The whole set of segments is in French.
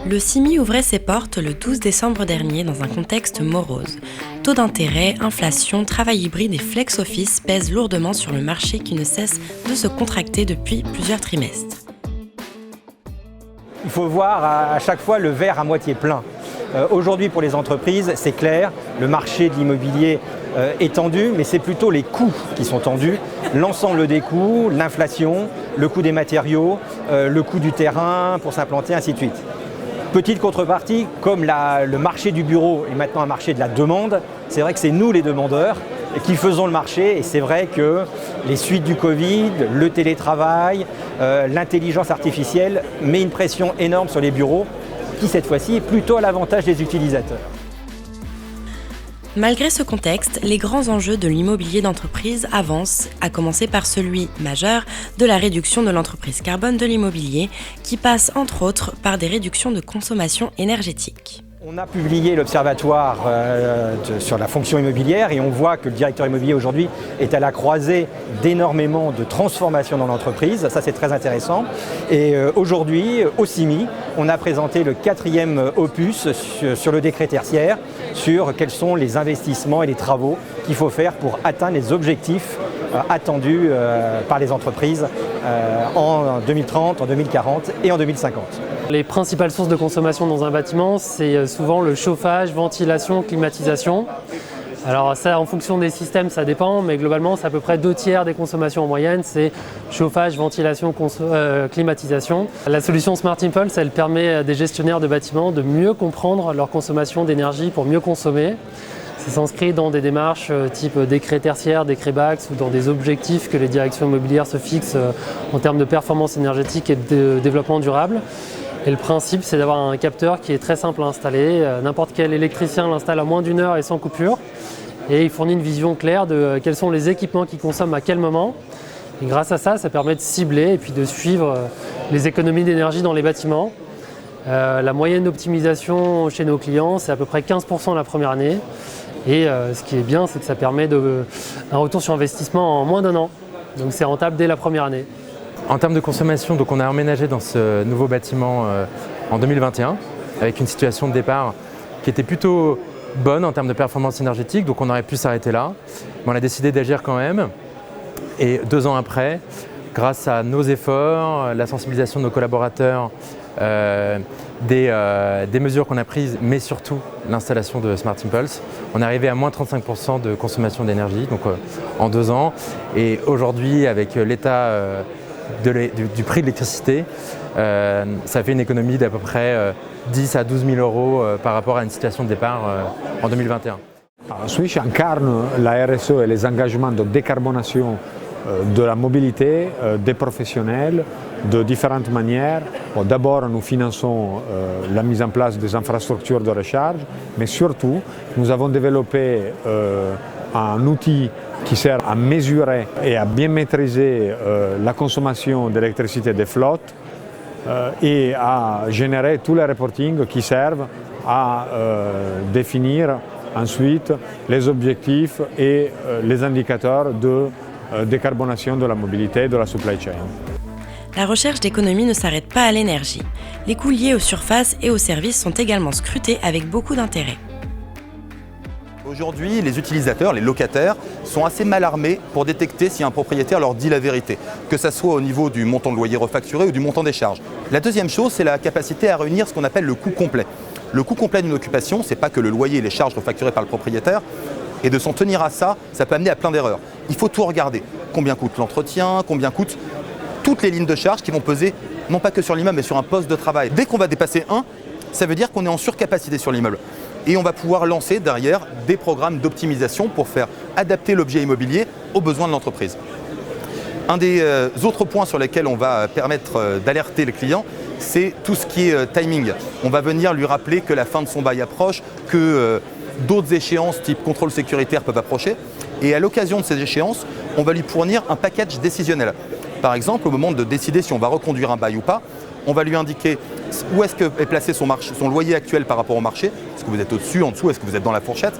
Le CIMI ouvrait ses portes le 12 décembre dernier dans un contexte morose. Taux d'intérêt, inflation, travail hybride et flex-office pèsent lourdement sur le marché qui ne cesse de se contracter depuis plusieurs trimestres. Il faut voir à chaque fois le verre à moitié plein. Aujourd'hui pour les entreprises, c'est clair, le marché de l'immobilier est tendu, mais c'est plutôt les coûts qui sont tendus. L'ensemble des coûts, l'inflation, le coût des matériaux, le coût du terrain pour s'implanter, ainsi de suite. Petite contrepartie, comme le marché du bureau est maintenant un marché de la demande, c'est vrai que c'est nous les demandeurs qui faisons le marché, et c'est vrai que les suites du Covid, le télétravail, l'intelligence artificielle met une pression énorme sur les bureaux qui cette fois-ci est plutôt à l'avantage des utilisateurs. Malgré ce contexte, les grands enjeux de l'immobilier d'entreprise avancent, à commencer par celui majeur de la réduction de l'empreinte carbone de l'immobilier, qui passe entre autres par des réductions de consommation énergétique. On a publié l'observatoire sur la fonction immobilière et on voit que le directeur immobilier aujourd'hui est à la croisée d'énormément de transformations dans l'entreprise. Ça, c'est très intéressant. Et aujourd'hui, au CIMI, on a présenté le 4e opus sur le décret tertiaire, sur quels sont les investissements et les travaux qu'il faut faire pour atteindre les objectifs attendus par les entreprises en 2030, en 2040 et en 2050. Les principales sources de consommation dans un bâtiment, c'est souvent le chauffage, ventilation, climatisation. Alors ça, en fonction des systèmes, ça dépend, mais globalement, c'est à peu près 2/3 des consommations en moyenne, c'est chauffage, ventilation, climatisation. La solution Smart Impulse, elle permet à des gestionnaires de bâtiments de mieux comprendre leur consommation d'énergie pour mieux consommer. Ça s'inscrit dans des démarches type décret tertiaire, décret BAX ou dans des objectifs que les directions immobilières se fixent en termes de performance énergétique et de développement durable. Et le principe, c'est d'avoir un capteur qui est très simple à installer. N'importe quel électricien l'installe en moins d'1 heure et sans coupure. Et il fournit une vision claire de quels sont les équipements qui consomment à quel moment. Et grâce à ça, ça permet de cibler et puis de suivre les économies d'énergie dans les bâtiments. La moyenne d'optimisation chez nos clients, c'est à peu près 15% la première année. Et ce qui est bien, c'est que ça permet un retour sur investissement en moins d'1 an. Donc c'est rentable dès la première année. En termes de consommation, donc on a emménagé dans ce nouveau bâtiment en 2021 avec une situation de départ qui était plutôt bonne en termes de performance énergétique, donc on aurait pu s'arrêter là. Mais on a décidé d'agir quand même. Et 2 ans après, grâce à nos efforts, la sensibilisation de nos collaborateurs, des mesures qu'on a prises, mais surtout l'installation de Smart Impulse, on est arrivé à moins 35% de consommation d'énergie donc, en 2 ans. Et aujourd'hui, avec l'état du prix de l'électricité, ça fait une économie d'à peu près 10 à 12 000 euros par rapport à une situation de départ en 2021. Switch incarne la RSE et les engagements de décarbonation de la mobilité des professionnels de différentes manières. Bon, d'abord, nous finançons la mise en place des infrastructures de recharge, mais surtout, nous avons développé un outil qui sert à mesurer et à bien maîtriser la consommation d'électricité des flottes et à générer tous les reportings qui servent à définir ensuite les objectifs et les indicateurs de décarbonation de la mobilité et de la supply chain. La recherche d'économie ne s'arrête pas à l'énergie. Les coûts liés aux surfaces et aux services sont également scrutés avec beaucoup d'intérêt. Aujourd'hui, les utilisateurs, les locataires, sont assez mal armés pour détecter si un propriétaire leur dit la vérité, que ce soit au niveau du montant de loyer refacturé ou du montant des charges. La deuxième chose, c'est la capacité à réunir ce qu'on appelle le coût complet. Le coût complet d'une occupation, ce n'est pas que le loyer et les charges refacturées par le propriétaire, et de s'en tenir à ça, ça peut amener à plein d'erreurs. Il faut tout regarder. Combien coûte l'entretien, combien coûtent toutes les lignes de charges qui vont peser, non pas que sur l'immeuble, mais sur un poste de travail. Dès qu'on va dépasser 1, ça veut dire qu'on est en surcapacité sur l'immeuble. Et on va pouvoir lancer derrière des programmes d'optimisation pour faire adapter l'objet immobilier aux besoins de l'entreprise. Un des autres points sur lesquels on va permettre d'alerter le client, c'est tout ce qui est timing. On va venir lui rappeler que la fin de son bail approche, que d'autres échéances type contrôle sécuritaire peuvent approcher. Et à l'occasion de ces échéances, on va lui fournir un package décisionnel. Par exemple, au moment de décider si on va reconduire un bail ou pas, on va lui indiquer où est-ce est placé son loyer actuel par rapport au marché. Est-ce que vous êtes au-dessus, en dessous, est-ce que vous êtes dans la fourchette?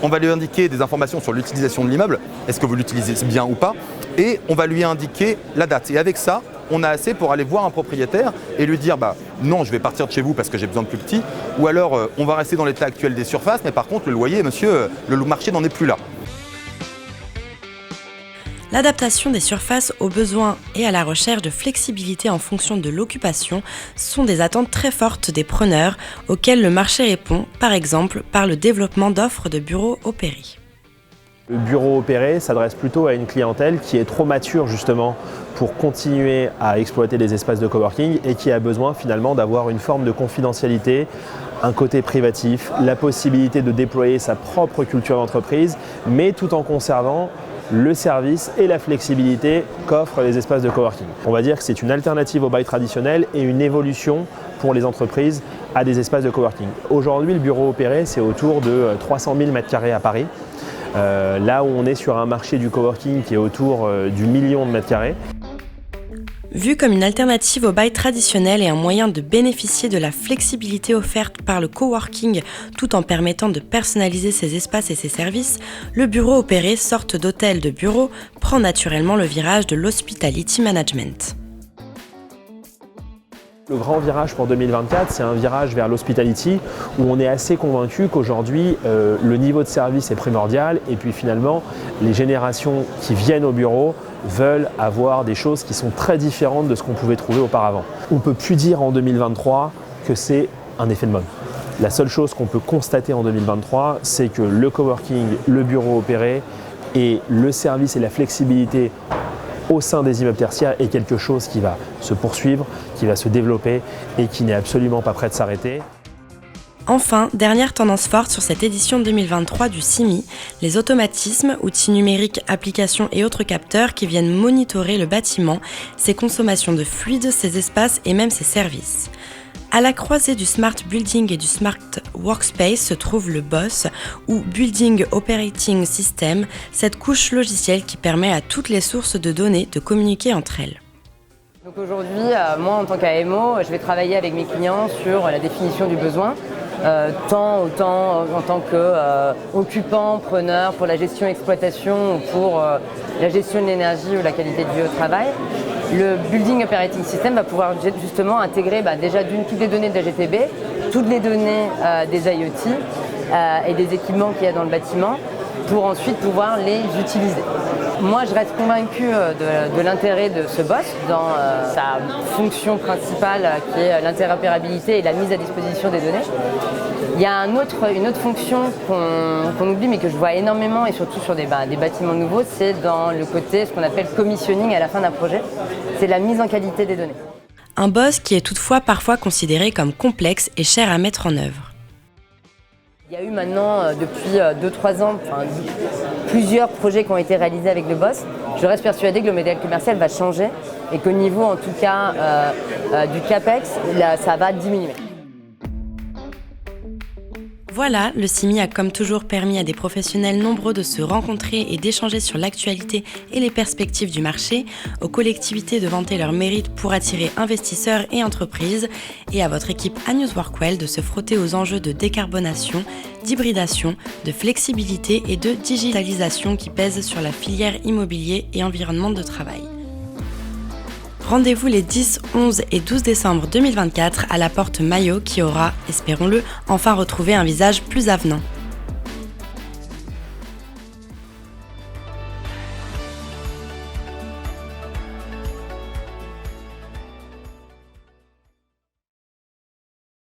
On va lui indiquer des informations sur l'utilisation de l'immeuble. Est-ce que vous l'utilisez bien ou pas? Et on va lui indiquer la date. Et avec ça, on a assez pour aller voir un propriétaire et lui dire non, je vais partir de chez vous parce que j'ai besoin de plus petit, ou alors on va rester dans l'état actuel des surfaces, mais par contre le loyer, monsieur, le marché n'en est plus là. L'adaptation des surfaces aux besoins et à la recherche de flexibilité en fonction de l'occupation sont des attentes très fortes des preneurs auxquelles le marché répond, par exemple par le développement d'offres de bureaux opérés. Le bureau opéré s'adresse plutôt à une clientèle qui est trop mature justement pour continuer à exploiter des espaces de coworking et qui a besoin finalement d'avoir une forme de confidentialité, un côté privatif, la possibilité de déployer sa propre culture d'entreprise, mais tout en conservant le service et la flexibilité qu'offrent les espaces de coworking. On va dire que c'est une alternative au bail traditionnel et une évolution pour les entreprises à des espaces de coworking. Aujourd'hui, le bureau opéré, c'est autour de 300 000 m² à Paris. Là où on est sur un marché du coworking qui est autour du 1 million de mètres carrés. Vu comme une alternative au bail traditionnel et un moyen de bénéficier de la flexibilité offerte par le coworking tout en permettant de personnaliser ses espaces et ses services, le bureau opéré, sorte d'hôtel de bureau, prend naturellement le virage de l'hospitality management. Le grand virage pour 2024, c'est un virage vers l'hospitality où on est assez convaincu qu'aujourd'hui, le niveau de service est primordial et puis finalement, les générations qui viennent au bureau veulent avoir des choses qui sont très différentes de ce qu'on pouvait trouver auparavant. On ne peut plus dire en 2023 que c'est un effet de mode. La seule chose qu'on peut constater en 2023, c'est que le coworking, le bureau opéré et le service et la flexibilité au sein des immeubles tertiaires est quelque chose qui va se poursuivre, qui va se développer et qui n'est absolument pas prêt de s'arrêter. Enfin, dernière tendance forte sur cette édition 2023 du CIMI, les automatismes, outils numériques, applications et autres capteurs qui viennent monitorer le bâtiment, ses consommations de fluides, ses espaces et même ses services. À la croisée du Smart Building et du Smart Workspace se trouve le BOSS, ou Building Operating System, cette couche logicielle qui permet à toutes les sources de données de communiquer entre elles. Donc aujourd'hui, moi en tant qu'AMO, je vais travailler avec mes clients sur la définition du besoin, tant en tant qu'occupant, preneur, pour la gestion-exploitation ou pour la gestion de l'énergie ou la qualité de vie au travail. Le Building Operating System va pouvoir justement intégrer déjà toutes les données de la GTB, toutes les données des IoT et des équipements qu'il y a dans le bâtiment pour ensuite pouvoir les utiliser. Moi, je reste convaincue de l'intérêt de ce BOSS dans sa fonction principale qui est l'interopérabilité et la mise à disposition des données. Il y a une autre fonction qu'on oublie mais que je vois énormément et surtout sur des bâtiments nouveaux, c'est dans le côté ce qu'on appelle commissioning à la fin d'un projet, c'est la mise en qualité des données. Un BOSS qui est toutefois parfois considéré comme complexe et cher à mettre en œuvre. Il y a eu maintenant, depuis 2-3 ans, plusieurs projets qui ont été réalisés avec le BOSS. Je reste persuadée que le modèle commercial va changer et qu'au niveau, en tout cas, du CAPEX, ça va diminuer. Voilà, le CIMI a comme toujours permis à des professionnels nombreux de se rencontrer et d'échanger sur l'actualité et les perspectives du marché, aux collectivités de vanter leurs mérites pour attirer investisseurs et entreprises, et à votre équipe à News Workwell de se frotter aux enjeux de décarbonation, d'hybridation, de flexibilité et de digitalisation qui pèsent sur la filière immobilier et environnement de travail. Rendez-vous les 10, 11 et 12 décembre 2024 à la porte Maillot qui aura, espérons-le, enfin retrouvé un visage plus avenant.